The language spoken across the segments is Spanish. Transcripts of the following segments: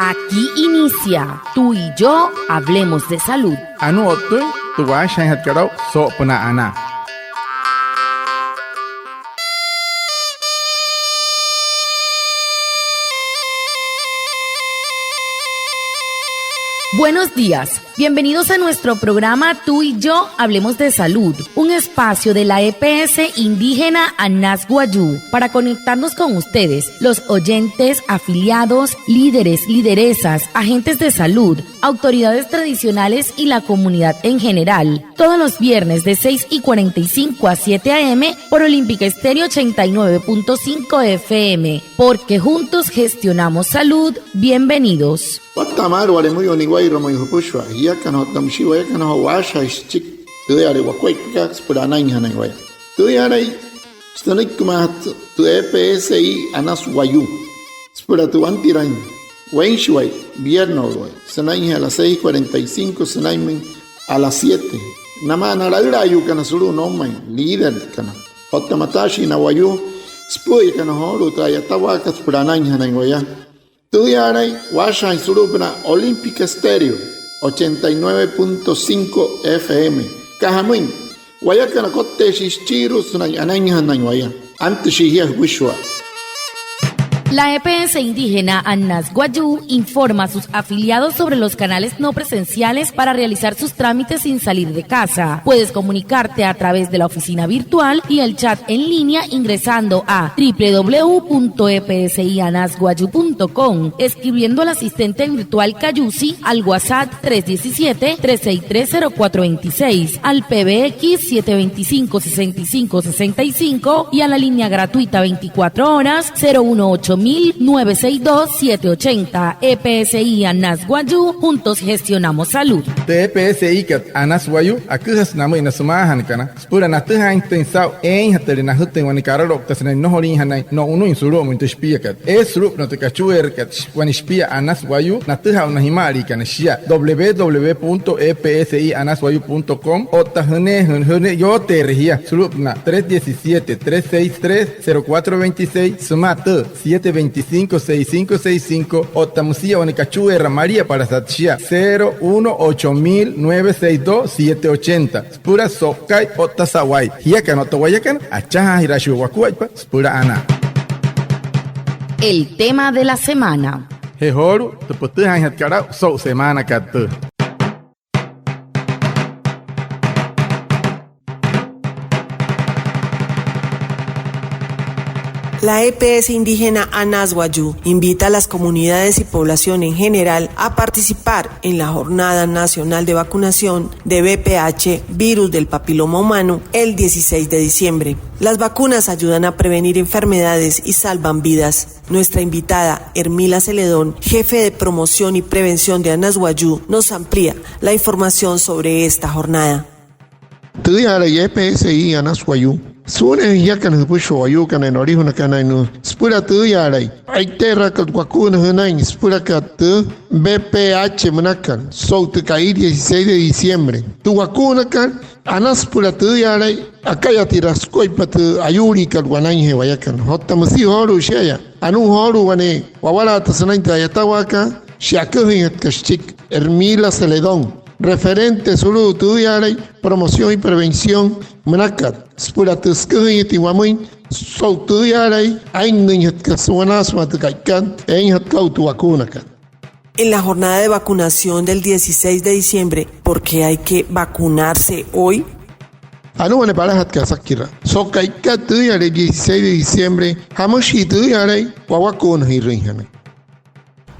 Aquí inicia Tú y Yo Hablemos de Salud. Anu otu tuwa shan hatkarau so puna ana. Buenos días, bienvenidos a nuestro programa Tú y Yo Hablemos de Salud, un espacio de la EPS indígena Anas Guayú para conectarnos con ustedes, los oyentes, afiliados, líderes, lideresas, agentes de salud, autoridades tradicionales y la comunidad en general, todos los viernes de 6:45 a 7 a.m. por Olímpica Estéreo 89.5 FM, porque juntos gestionamos salud. Bienvenidos. Patamar wale muy oniguay romo yupushwa ya kana tamshiwa ya kana washa chik tu yare wakwai kaks purana inhana waya tu yare stanik kumat tu EPSI Anas Guayú spura tu antiran wenshway viernes sanai a las 6:45 sanai a las 7 nama naragra yu kana suru no mai líder kana otamatashi na Guayú spuy kana horu traya tawakas purana inhana waya Tuyaray Washa Surupna Olímpica Estéreo 89.5 FM Cajamuin Guayacana Cote Shichiru Sunay Anaña Nañuaya Antes Shihia Wishwa. La EPS indígena Anas Guayú informa a sus afiliados sobre los canales no presenciales para realizar sus trámites sin salir de casa. Puedes comunicarte a través de la oficina virtual y el chat en línea ingresando a www.epsianasguayu.com, escribiendo al asistente virtual Cayusi al WhatsApp 317-363-0426, al PBX 725-6565 y a la línea gratuita 24 horas 018-962-780. EPSI Anas Guayú, juntos gestionamos salud. Te EPSI kat Anas Guayú akuhas namu ina sumahan kana. Spura na tuha intensau en hateri na hutten wani kararok tasna no horin hanai no unu insuru mu intespia kat. Esrup no te kachuer kat wani spia Anas Guayú na tuha una himari kana shia www.epsianasguayu.com o tahne yo te regia surup na 317-363-0426 sumatu 725-6565 o tamusia Onicachue María para Satchia 018-962-780 Spura Sokai o Tasawai Hiakan o Tawayakan Achaja Hirashu Wakuaipa Spura Ana. El tema de la semana. Hehoru te potuhan hatkarau so semana katu. La EPS indígena Anas Guayú invita a las comunidades y población en general a participar en la Jornada Nacional de Vacunación de VPH, virus del papiloma humano, el 16 de diciembre. Las vacunas ayudan a prevenir enfermedades y salvan vidas. Nuestra invitada, Hermila Celedón, jefe de promoción y prevención de Anas Guayú, nos amplía la información sobre esta jornada. EPSI Anas Guayú Sune yakan hupusho ayukan en origen kana no spura tu yarai ai terra kat wakuna hanai spura kat BPH manakan so tu cair 16 de diciembre tu wakuna kan Anas pura tu yarai akaya tiras koi pat ayuri kat wanai he wayakan hotamasi horu shaya anu horu wane wawala tasanain tayatawaka shakuhin kashik Hermila Celedón, referente solo tuyaray promoción y prevención manakat spura tuskuhi tiwamuin so tuyaray ainin hatkasuanas matkaikan en hatkautu wakunakan. En la jornada de vacunación del 16 de diciembre, ¿por qué hay que vacunarse hoy? Anu para hatkasakira so kaikat tuyaray 16 de diciembre hamoshi tuyaray wawakun hirrinhana.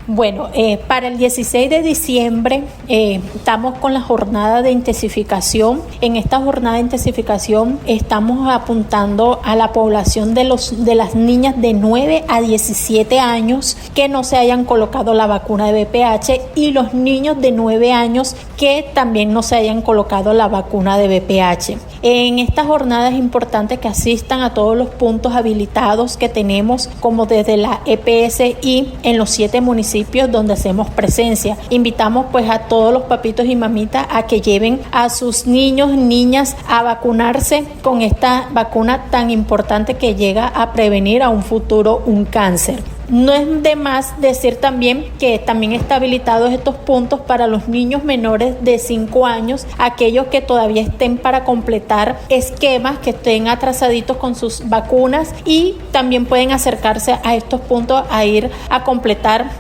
Bueno, para el 16 de diciembre estamos con la jornada de intensificación. En esta jornada de intensificación estamos apuntando a la población de las niñas de 9 a 17 años que no se hayan colocado la vacuna de VPH y los niños de 9 años que también no se hayan colocado la vacuna de VPH. En esta jornada es importante que asistan a todos los puntos habilitados que tenemos, como desde la EPSI en los 7 municipios municipios donde hacemos presencia. Invitamos pues a todos los papitos y mamitas a que lleven a sus niños, niñas a vacunarse con esta vacuna tan importante que llega a prevenir a un futuro un cáncer. No es de más decir también que también está habilitados estos puntos para los niños menores de 5 años, aquellos que todavía estén para completar esquemas, que estén atrasaditos con sus vacunas, y también pueden acercarse a estos puntos a ir a completar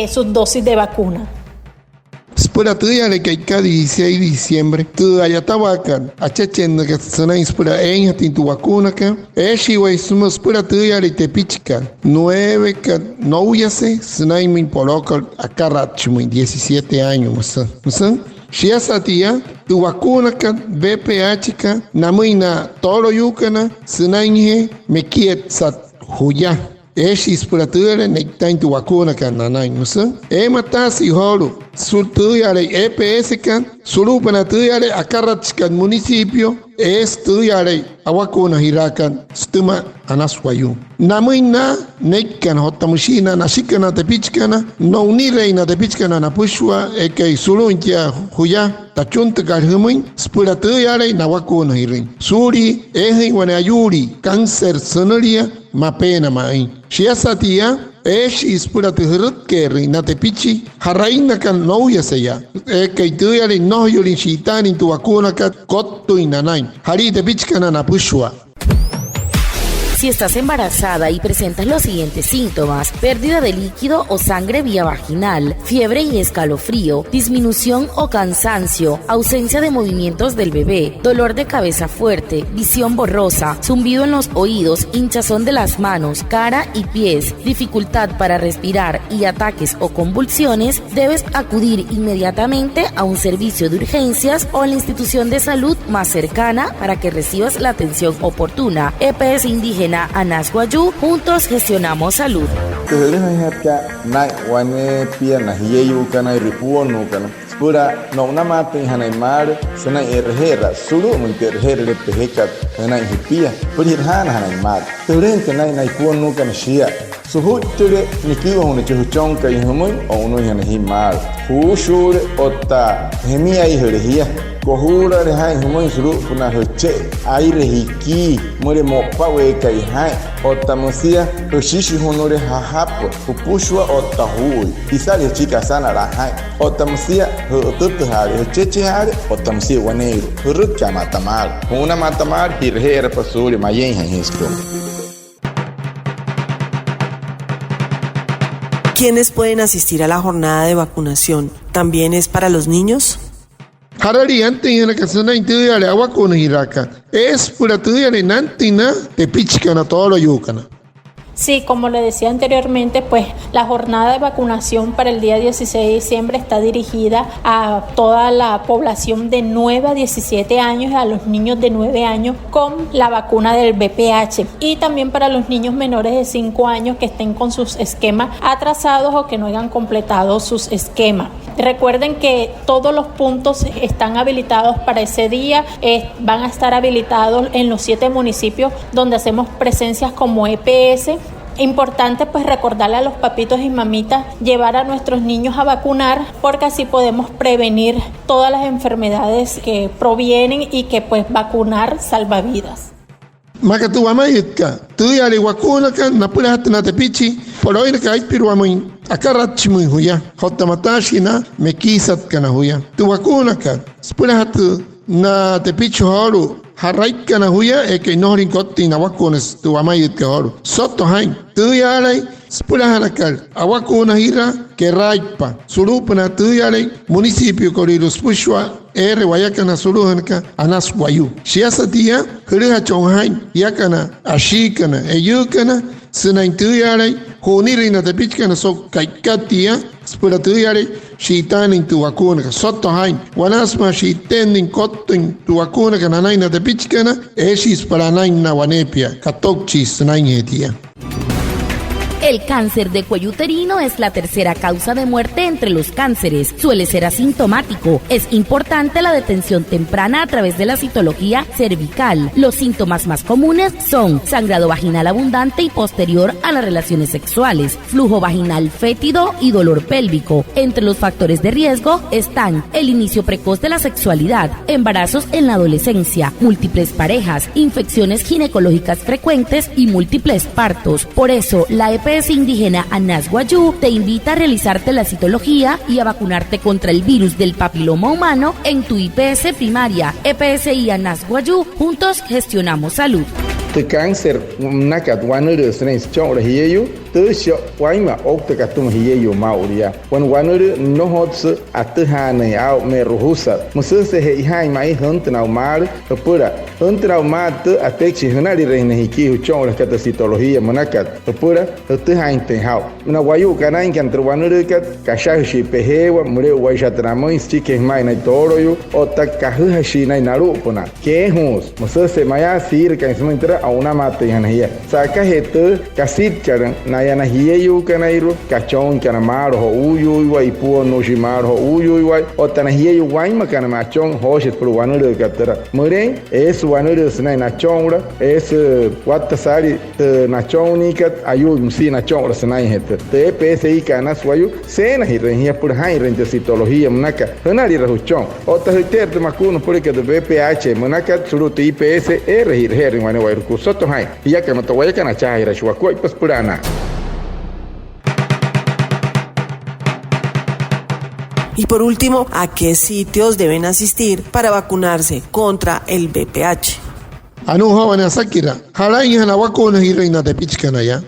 sus dosis de vacuna. Spura tuya le que cada 16 de diciembre, tu ayatawakan, achachendo que sana spura en tu vacuna que, shiway suma spura tuya le te pichka, 9 que no ya se, sana mi poloca acarachmo 17 años, ¿no? Si esa tía, tu vacuna que BPH que, namuina tolo yukana, sana me quiet sat huya. Spura tuya le nectain tu vacuna que nanay, ¿no? Matas y holo. Sul tuyale EPS kan, sulupana tuyale akarachkan municipio, tuyale awakuna hirakan, stuma anaswayu. Namuina nekkan hotamushina nasikana tepichkana, no unireina tepichkana na pushwa, eke suluntia huya, tachunta karhumuin, spura tuyale na wakuna hirin. Suri, wane ayuri, cáncer sonoria, mapena main. Shiasatia, spura tuhurut keri na tepichi, haraina kan no ya seya. Que tuyale no yulin shitani tu vacuna kat kottu inanain. Hari tepichkana na pushwa. Si estás embarazada y presentas los siguientes síntomas: pérdida de líquido o sangre vía vaginal, fiebre y escalofrío, disminución o cansancio, ausencia de movimientos del bebé, dolor de cabeza fuerte, visión borrosa, zumbido en los oídos, hinchazón de las manos, cara y pies, dificultad para respirar y ataques o convulsiones, debes acudir inmediatamente a un servicio de urgencias o a la institución de salud más cercana para que recibas la atención oportuna. EPS Indígena Anasguayú, juntos gestionamos salud. Pura no una mata hanai mar sana erhera sulu mun terhera le peheka hanai hipia puri hanai mar turen kanai nai kuon no kan shia suhu ture nikiwa hone chuchong kai humui o no hanai mar hu shur otta hemia I herhia kohura re hai humui sulu puna hoche ai rehiki more mopa we kai hai otta musia hoshishi honore hahapo pupushwa otta hui isale chica sana ra hai otta musia tutuhari chechehari otamsi waneiro rucha matamar una matamar hirhera pasuri mayen histo. ¿Quiénes pueden asistir a la jornada de vacunación? ¿También es para los niños? Harari antes que se na intuyale awakuna hiraka. Es pura tuyale nantina te pichkana todo lo yukana. Sí, como le decía anteriormente, pues la jornada de vacunación para el día 16 de diciembre está dirigida a toda la población de 9 a 17 años y a los niños de 9 años con la vacuna del BPH, y también para los niños menores de 5 años que estén con sus esquemas atrasados o que no hayan completado sus esquemas. Recuerden que todos los puntos están habilitados para ese día, van a estar habilitados en los 7 municipios donde hacemos presencias como EPS. Importante pues recordarle a los papitos y mamitas llevar a nuestros niños a vacunar, porque así podemos prevenir todas las enfermedades que provienen y que pues vacunar salva vidas. Maka tu wamayitka, tu yale wakuna kan napula hatna tepichi, poloina ka ipiruamin akarachmu huya, hotamatashi na mekisat kana huya. Tu wakuna kan, spula hatu na tepichi horu. Harrait kana huya que no rincotti na wakunas tu amayit ka horo. Soto hain tu yale spula hanakal awakuna hira que raipa surupana tu yale municipio korirus pushwa wayakana suluhanka Anasguayú. Shiasatia hiriha chonghain yakana ashikana eyukana sinain tu yale hunirina tepichkana so kaikatia spura tu yale shitanin tu vacuna soto hain wanasma shitenin kottin tu vacuna kananaina tepichkana eshis para nain na wanepia katokchis nain hetia. El cáncer de cuello uterino es la tercera causa de muerte entre los cánceres. Suele ser asintomático. Es importante la detención temprana a través de la citología cervical. Los síntomas más comunes son sangrado vaginal abundante y posterior a las relaciones sexuales, flujo vaginal fétido y dolor pélvico. Entre los factores de riesgo están el inicio precoz de la sexualidad, embarazos en la adolescencia, múltiples parejas, infecciones ginecológicas frecuentes y múltiples partos. Por eso, la EPS indígena Anas Wayuu te invita a realizarte la citología y a vacunarte contra el virus del papiloma humano en tu IPS primaria. EPS y Anas Wayuu, juntos gestionamos salud. Tu cáncer nakat wanuru snes chong hiyeyu tu sho waima okta katum hiyeyu mauria wan wanuru no hots atahane au me ruhusa mususe he hai mai huntna mar pura huntna mat atekchi hunari reine hiki chong kat citología monakat pura tu hai te hau na wayu kana inkan wanuru kat kashashi pehewa mure waishatramo instike mai na toroyu otakahu shi na naru pona ke hus mususe maya sir kan sementara a una mata yana hiya saka hetu kasit charan nayana hiyeyu kanairu kachon kana maro ho uyu wa ipuo no shimaro ho uyu wa otana hiyeyu waima kana machon hoshet pro wanuru katara muren es wanuru sna na chongra es watasari na chonikat ayu msi na chongra sna het te psi kana swayu sena hiya por hai rente citología mnaka hanari rahuchon otahiter makuno por que de BPH mnaka suruti IPS her mane wa soto hai ya que no te voy a canachar ir a Chuacuay pues purana. Y por último, ¿a qué sitios deben asistir para vacunarse contra el VPH? Anu hawana sakira halai hana wakuna y reina de Pichcanaya.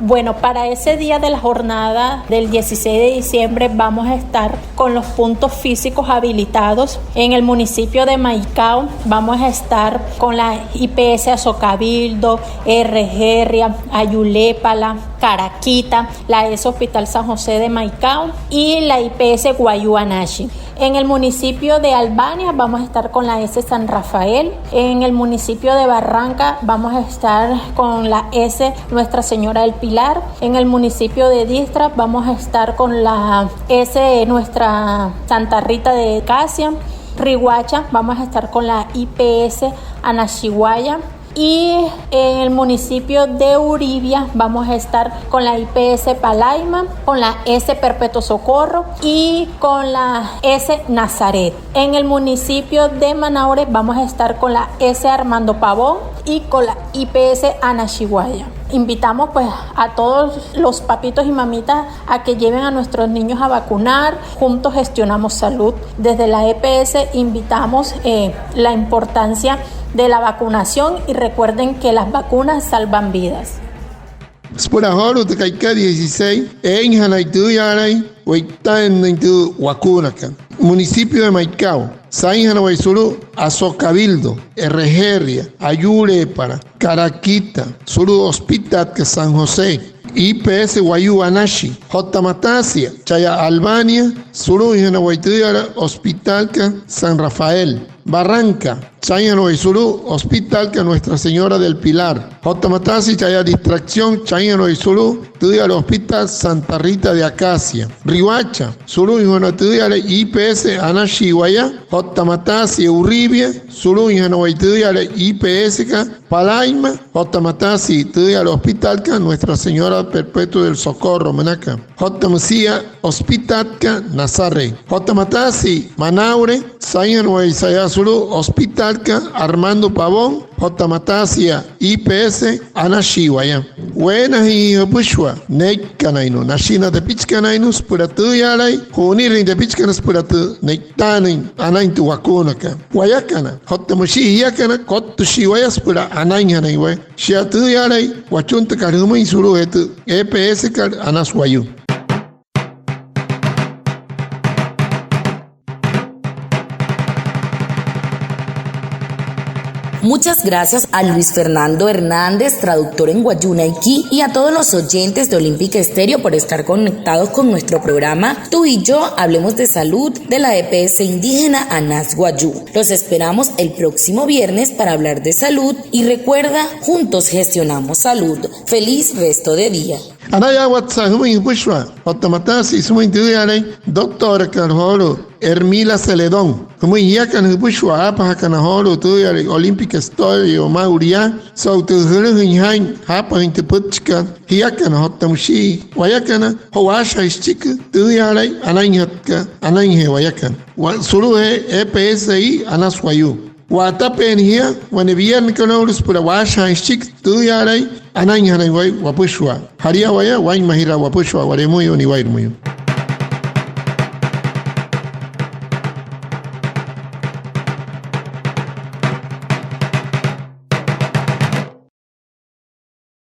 Bueno, para ese día de la jornada del 16 de diciembre vamos a estar con los puntos físicos habilitados. En el municipio de Maicao vamos a estar con la IPS Azocabildo, Herreria, Ayulépala, Caraquita, la ES Hospital San José de Maicao y la IPS Wayuu Anashi. En el municipio de Albania vamos a estar con la S San Rafael. En el municipio de Barranca vamos a estar con la S Nuestra Señora del Pilar. En el municipio de Distra vamos a estar con la S Nuestra Santa Rita de Casia. Riguacha vamos a estar con la IPS Anashiwaya. Y en el municipio de Uribia vamos a estar con la IPS Palaima, con la S Perpetuo Socorro y con la S Nazaret. En el municipio de Manaure vamos a estar con la S Armando Pavón y con la IPS Anashiwaya. Invitamos pues a todos los papitos y mamitas a que lleven a nuestros niños a vacunar. Juntos gestionamos salud. Desde la EPS invitamos la importancia de la vacunación y recuerden que las vacunas salvan vidas. Spura horo te kaika 16 en hanaitu yarai waita en tu wakunaka. Municipio de Maicao, Sain Hanawaisuru, Azocabildo, Herreria, Ayulépala, Caraquita, Suru Hospital que San José, IPS Wayuu Anashi, Jotamatasia, Chaya Albania, Suru Hanawaituyara, Hospital que San Rafael, Barranca, Chaya Noisuru, Hospital que Nuestra Señora del Pilar, Jotamatasi, Chaya Distracción, Chaya Noisuru, Tudia al Hospital Santa Rita de Acacia, Rihuacha, Suru Tudia al IPS Anashi Guaya, Jotamatasi, Uribia, Suru Tudia al IPS Palaima, Jotamatasi, Tudia al Hospital que Nuestra Señora Perpetua del Socorro, Menaca, Jotamasía, Hospital que Nazaré, Jotamatasi, Manaure, Chaya Suru, Hospital Armando Pavón, Jotamatasia, IPS, Anashiwaya. Buenas y Bushwa, Nek Canaino, Nashina de Pichcanaino, Spuratu Yalai, Hunir de Pichcanas Puratu, Nektanin, Anain to Wakunaka, Wayakana, Hotamushi Yakana, Kotushiwayas Pura, Anainanaiwe, Shiatu Yalai, Wachunta Karuma Insuruetu, EPS Anaswayu. Muchas gracias a Luis Fernando Hernández, traductor en Wayuu Naiki, y a todos los oyentes de Olímpica Estéreo por estar conectados con nuestro programa Tú y Yo Hablemos de Salud de la EPS indígena Anas Wayuu. Los esperamos el próximo viernes para hablar de salud y recuerda, juntos gestionamos salud. Feliz resto de día. Anaya watsa humi pushwa. Otamatasi sumi tuyare. Doctor Carholo. Ermila Celedón. Humi yakan pushwa apa hakana holo tuyare. Olympic Story o Mauria. So tu huluhin hapa intiputchka. Hiyakan hotamushi. Wayakana. Howasha ischika. Tuyare. Anayhatka. Anayhe wayakan. Suruhe EPSI Anaswayu. Watapen here, when the Vian Canolus put a wash and stick, 2 yard, Anang Hanaway, Wapushwa. Haria Waya, Wine Mahira Wapushwa, Waremuyo, Niwaimuyo.